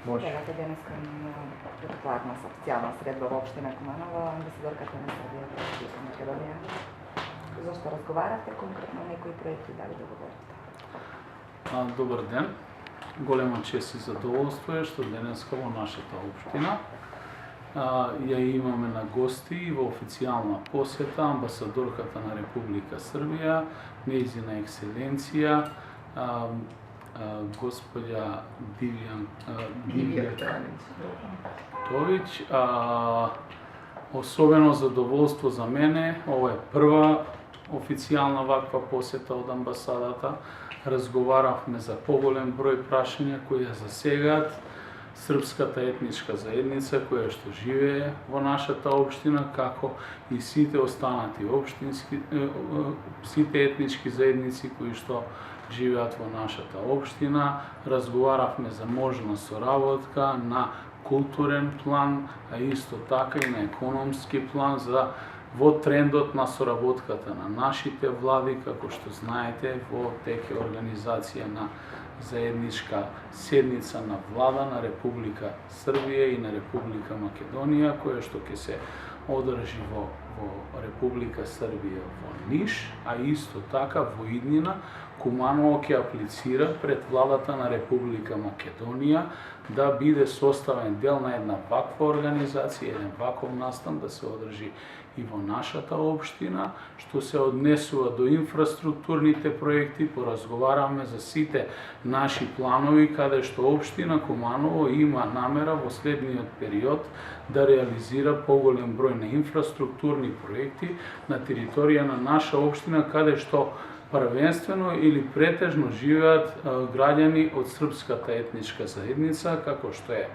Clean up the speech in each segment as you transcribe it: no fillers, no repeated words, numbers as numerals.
Може. Гледате денеска на тротоарна социјална средба во општина Куманово, амбасадорката на Србија во Република Македонија. Зошто разговарате конкретно о некои проекти, дали да говорите? Добар ден. Голема чест и задоволство е што денеска во нашата општина ја имаме на гости во официјална посета амбасадорката на Република Србија, нејзина екселенција, господја Дивија Товиќ. Особено задоволство за мене, ова е прва официјална ваква посета од амбасадата. Разговаравме за поголем број прашања кои ја засегаат српската етничка заедница која што живее во нашата општина, како и сите останати сите етнички заедници кои што живеат во нашата општина. Разговаравме за можна соработка на културен план, а исто така и на економски план за во трендот на соработката на нашите влади, како што знаете, во тек е организација на заедничка седница на влада на Република Србија и на Република Македонија, која што ќе се одржи во Република Србија во Ниш, а исто така во иднина Куманово ќе аплицира пред владата на Република Македонија да биде составен дел на една ваква организација, еден ваков настан да се одржи и во нашата општина. Што се однесува до инфраструктурните проекти, поразговаравме за сите наши планови, каде што општина Куманово има намера во следниот период да реализира поголем број на инфраструктурни проекти на територија на наша општина, каде што првенствено или претежно живеат граѓани од српската етничка заедница, како што е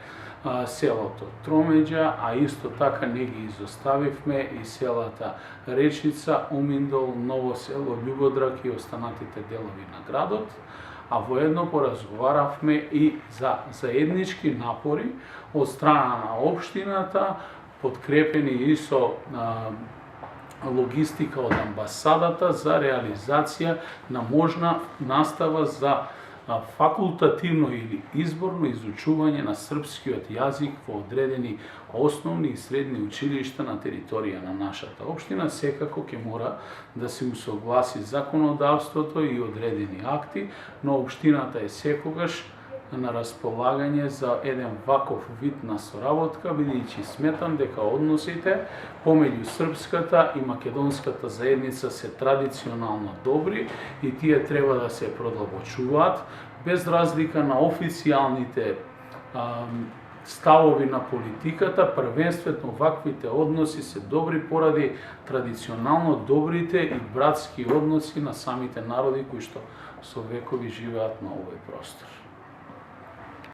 селото Тромеѓа, а исто така не ги изоставивме и селата Речица, Уминдол, Ново село, Љубодрак и останатите делови на градот. А воедно поразговаравме и за заеднички напори од страна на општината, подкрепени и со логистика од амбасадата за реализација на можна настава за факултативно или изборно изучување на српскиот јазик во одредени основни и средни училишта на територија на нашата општина. Секако ќе мора да се усогласи законодавството и одредени акти, но општината е секогаш на располагање за еден ваков вид на соработка, бидејќи сметам дека односите помеѓу српската и македонската заедница се традиционално добри и тие треба да се продлабочуваат, без разлика на официјалните ставови на политиката. Првенствено ваквите односи се добри поради традиционално добрите и братски односи на самите народи кои што со векови живеат на овој простор.